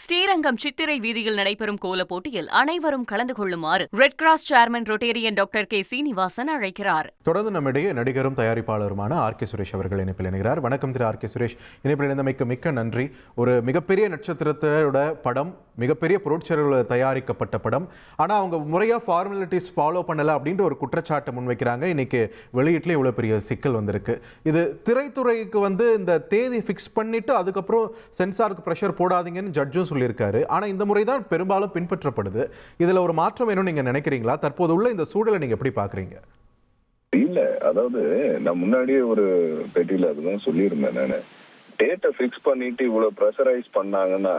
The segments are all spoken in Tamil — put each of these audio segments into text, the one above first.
ஸ்ரீரங்கம் சித்திரை வீதியில் நடைபெறும் கோலப் போட்டியில் அனைவரும் கலந்து கொள்ளுமாறு red cross chairman Rotarian doctor K Srinivasan அழைக்கிறார். தொடர்ந்து நம்மிடையே நடிகரும் தயாரிப்பாளருமான ஆர் கே சுரேஷ் அவர்கள் இணைப்பில் இணைகிறார். வணக்கம் திரு ஆர் கே சுரேஷ். இணைப்பில் இணைந்தமைக்கு மிக்க நன்றி. ஒரு மிகப்பெரிய நட்சத்திரத்தோட படம், மிகப்பெரிய பொருட்செலவில் தயாரிக்கப்பட்ட படம். ஆனால் அவங்க முறையாக ஃபார்மாலிட்டிஸ் ஃபாலோ பண்ணலை அப்படின்ற ஒரு குற்றச்சாட்டை முன்வைக்கிறாங்க. இன்னைக்கு வெளியீட்டில் இவ்வளோ பெரிய சிக்கல் வந்திருக்கு. இது திரைத்துறைக்கு இந்த தேதி ஃபிக்ஸ் பண்ணிட்டு அதுக்கப்புறம் சென்சாருக்கு ப்ரெஷர் போடாதீங்கன்னு ஜட்ஜும் சொல்லியிருக்காரு. ஆனால் இந்த முறை தான் பெரும்பாலும் பின்பற்றப்படுது. இதில் ஒரு மாற்றம் வேணும்னு நீங்கள் நினைக்கிறீங்களா? தற்போது உள்ள இந்த சூழலை நீங்கள் எப்படி பார்க்குறீங்க? இல்ல, அதாவது நான் முன்னாடியே ஒரு பேட்டியில அதுதான் சொல்லியிருந்தேன். நான் டேட்டை ஃபிக்ஸ் பண்ணிட்டு இவ்வளவு ப்ரெஷரைஸ் பண்ணாங்கன்னா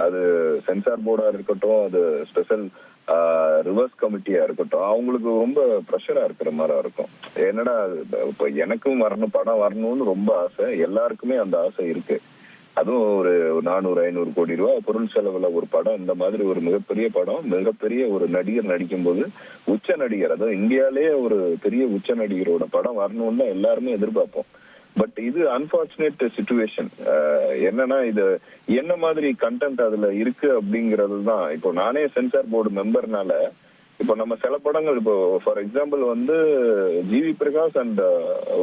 அது சென்சார் போர்டா இருக்கட்டும், அது ஸ்பெஷல் ரிவர்ஸ் கமிட்டியா இருக்கட்டும், அவங்களுக்கு ரொம்ப ப்ரெஷரா இருக்கிற மாதிரி இருக்கும். என்னடா இப்ப எனக்கும் வரணும், படம் வரணும்னு ரொம்ப ஆசை, எல்லாருக்குமே அந்த ஆசை இருக்கு. அதுவும் ஒரு 400-500 கோடி ரூபாய் பொருள் செலவுல ஒரு படம், இந்த மாதிரி ஒரு மிகப்பெரிய படம், மிகப்பெரிய ஒரு நடிகர் நடிக்கும் போது, உச்ச நடிகர், அதாவது இந்தியாலே ஒரு பெரிய உச்ச நடிகரோட படம் வரணும்னு எல்லாருமே எதிர்பார்ப்போம். பட் இது அன்பார்ச்சுனேட் சிச்சுவேஷன். என்னன்னா, இது என்ன மாதிரி கண்டென்ட் அதுல இருக்கு அப்படிங்கிறது தான். இப்போ நானே சென்சார் போர்டு மெம்பர்னால இப்போ நம்ம சில படங்கள், இப்போ for example GV Prakash and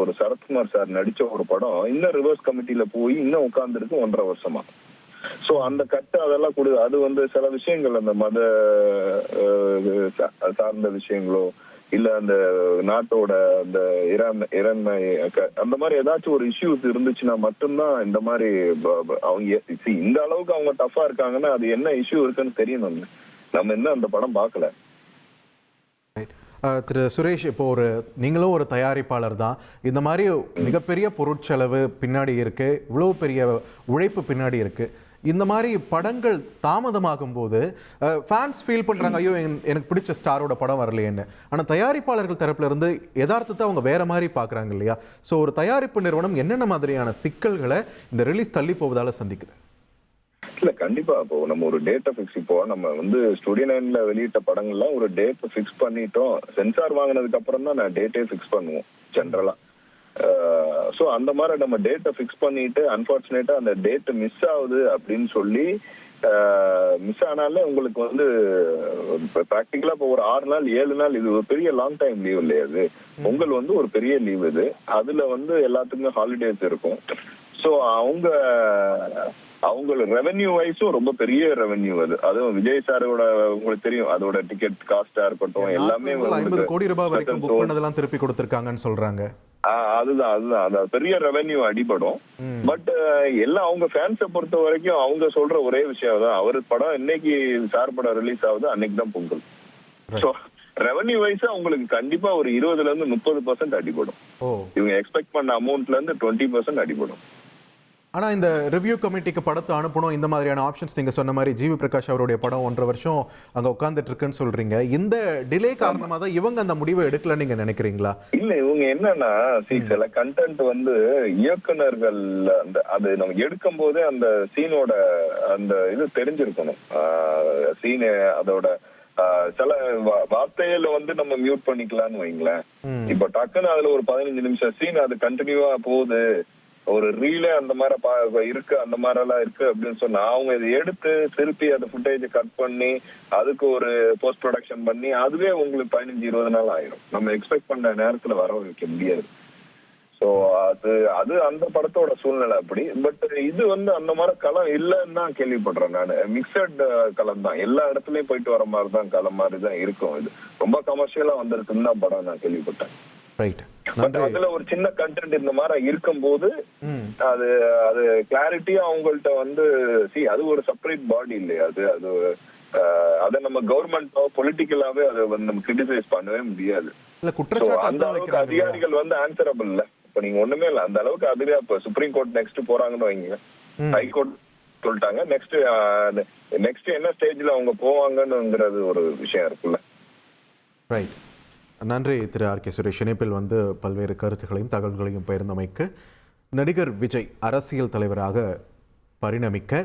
ஒரு சரத்குமார் சார் நடிச்ச ஒரு படம் இன்னும் ரிவர்ஸ் கமிட்டியில போய் இன்னும் உட்கார்ந்துருக்கு 1.5 வருஷமா. சோ அந்த கட்டு அதெல்லாம் அது சில விஷயங்கள், அந்த மத சார்ந்த விஷயங்களோ இல்ல அந்த நாட்டோட அந்த இறைமை அந்த மாதிரி ஏதாச்சும் ஒரு இஷ்யூஸ் இருந்துச்சுன்னா மட்டும்தான் இந்த மாதிரி அவங்க இந்த அளவுக்கு அவங்க டஃபா இருக்காங்கன்னா அது என்ன இஷ்யூ இருக்குன்னு தெரியணும். நம்ம இன்னும் அந்த படம் பார்க்கல. திரு சுரேஷ், இப்போ நீங்களும் ஒரு தயாரிப்பாளர் தான். இந்த மாதிரி மிகப்பெரிய பொருட்செலவு பின்னாடி இருக்கு, இவ்வளோ பெரிய உழைப்பு பின்னாடி இருக்கு. இந்த மாதிரி படங்கள் தாமதமாகும் போது ஃபேன்ஸ் ஃபீல் பண்றாங்க, ஐயோ எனக்கு பிடிச்ச ஸ்டாரோட படம் வரலையேன்னு. ஆனால் தயாரிப்பாளர்கள் தரப்புல இருந்து யதார்த்தத்தை அவங்க வேற மாதிரி பார்க்குறாங்க இல்லையா? ஸோ ஒரு தயாரிப்பு நிறுவனம் என்னென்ன மாதிரியான சிக்கல்களை இந்த ரிலீஸ் தள்ளி போவதால சந்திக்குது? இல்ல, கண்டிப்பா. இப்போ நம்ம ஒரு டேட்டை ஃபிக்ஸ், இப்போ நம்ம ஸ்டுடியோ 9ல வெளியிட்ட படங்கள்லாம் ஒரு டேட் ஃபிக்ஸ் பண்ணிட்டோம். சென்சார் வாங்கினதுக்கு அப்புறம் தான் நான் டேட்டே ஃபிக்ஸ் பண்ணுவோம் ஜென்ரலா. ஸோ அந்த மாதிரி நம்ம டேட்டை ஃபிக்ஸ் பண்ணிட்டு அன்பார்ச்சுனேட்டா அந்த டேட் மிஸ் ஆகுது அப்படின்னு சொல்லி, மிஸ் ஆனாலே உங்களுக்கு ப்ராக்டிக்கலா இப்போ ஒரு 6 நாள் 7 நாள் இது ஒரு பெரிய லாங் டைம் லீவ் இல்லையா? அது பொங்கல் ஒரு பெரிய லீவ். இது அதுல எல்லாத்துக்குமே ஹாலிடேஸ் இருக்கும். ஸோ அவங்க ரெவென்யூ வைஸும் ரொம்ப பெரிய ரெவென்யூ. அதுவும் விஜய் சாரோட உங்களுக்கு தெரியும், அதோட டிக்கெட் காஸ்டா இருக்கட்டும் எல்லாமே 50 கோடி ரூபாய் வரைக்கும் புக் பண்ணதெல்லாம் திருப்பி கொடுத்திருக்காங்கன்னு சொல்றாங்க. அதுதான் பெரிய ரெவென்யூ அடிபடும். பட் எல்லாம் அவங்க ஃபேன்ஸை பொறுத்த வரைக்கும் அவங்க சொல்ற ஒரே விஷயம் தான், அவரு படம் இன்னைக்கு சார் படம் ரிலீஸ் ஆகுது, அன்னைக்கு தான் பொங்கல். ஸோ ரெவென்யூ வைஸ் அவங்களுக்கு கண்டிப்பா ஒரு 20-30% அடிபடும். இவங்க எக்ஸ்பெக்ட் பண்ண அமௌண்ட்ல இருந்து 20% அடிபடும். ஆனால் இந்த ரிவ்யூ கமிட்டிக்கு படத்தை அனுப்பணும், இந்த மாதிரியான ஆப்ஷன்ஸ் நீங்கள் சொன்ன மாதிரி ஜிவி பிரகாஷ் அவருடைய படம் 1.5 வருஷம் அங்கே உட்காந்துட்டு இருக்குன்னு சொல்றீங்க. இந்த டிலே காரணமாக தான் இவங்க அந்த முடிவை எடுக்கலன்னு நீங்க நினைக்கிறீங்களா? இல்ல, இவங்க என்னன்னா, சில கண்டென்ட் இயக்குனர்கள் அது நம்ம எடுக்கும் போதே அந்த சீனோட அந்த இது தெரிஞ்சிருக்கணும். சீன் அதோட சில வார்த்தையில நம்ம மியூட் பண்ணிக்கலாம்னு வைங்களேன். இப்ப டக்குன்னு அதுல ஒரு 15 நிமிஷம் சீன் அது கண்டினியூவா போகுது, ஒரு ரீலே அந்த மாதிரி இருக்கு, அந்த மாதிரி எல்லாம் இருக்கு அப்படின்னு சொன்னா அவங்க இதை எடுத்து திருப்பி அந்த ஃபுட்டேஜ் கட் பண்ணி அதுக்கு ஒரு போஸ்ட் ப்ரொடக்ஷன் பண்ணி அதுவே உங்களுக்கு 15-20 நாள் ஆயிரும். நம்ம எக்ஸ்பெக்ட் பண்ண நேரத்துல வர வைக்க முடியாது. ஸோ அது அந்த படத்தோட சூழ்நிலை அப்படி. பட் இது அந்த மாதிரி களம் இல்லைன்னு தான் கேள்விப்படுறேன் நான். மிக்சட் களம் தான், எல்லா இடத்துலயும் போயிட்டு வர மாதிரி தான் களம் மாதிரி தான் இருக்கும். இது ரொம்ப கமர்ஷியலா வந்திருக்குன்னு தான் படம் நான் கேள்விப்பட்டேன். அதுல ஒரு சின்ன கண்டென்ட் இந்த மாதிரி இருக்கும் போது அது கிளாரிட்டியா அவங்கள்ட்ட அது ஒரு செப்பரேட் பாடி இல்லையா? அது அதை நம்ம கவர்மெண்டோ பொலிட்டிக்கலாவே அதை நம்ம கிரிட்டிசைஸ் பண்ணவே முடியாது. அந்த அளவுக்கு அதிகாரிகள் ஆன்சரபிள் இல்ல. இப்ப நீங்க ஒண்ணுமே இல்ல, அந்த அளவுக்கு அதுவே இப்ப சுப்ரீம் கோர்ட் நெக்ஸ்ட் போறாங்கன்னு வைங்க, ஹைகோர்ட் சொல்லிட்டாங்க, நெக்ஸ்ட் என்ன ஸ்டேஜ்ல அவங்க போவாங்கன்னுங்கிறது ஒரு விஷயம் இருக்குல்ல. ரைட். நன்றி திரு ஆர் கே சுரேஷ். இணைப்பில் பல்வேறு கருத்துக்களையும் தகவல்களையும் பகிர்ந்தமைக்கு. நடிகர் விஜய் அரசியல் தலைவராக பரிணமிக்க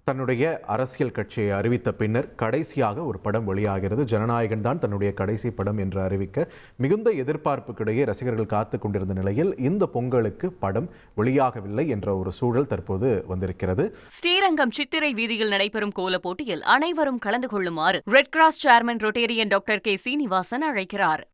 தன்னுடைய அரசியல் கட்சியை அறிவித்த பின்னர் கடைசியாக ஒரு படம் வெளியாகிறது. ஜனநாயகன் தான் தன்னுடைய கடைசி படம் என்று அறிவிக்க மிகுந்த எதிர்பார்ப்புக்கிடையே ரசிகர்கள் காத்து கொண்டிருந்த நிலையில் இந்த பொங்கலுக்கு படம் வெளியாகவில்லை என்ற ஒரு சூழல் தற்போது வந்திருக்கிறது. ஸ்ரீரங்கம் சித்திரை வீதியில் நடைபெறும் கோல போட்டியில் அனைவரும் கலந்து கொள்ளுமாறு red cross chairman Rotarian doctor K Srinivasan அழைக்கிறார்.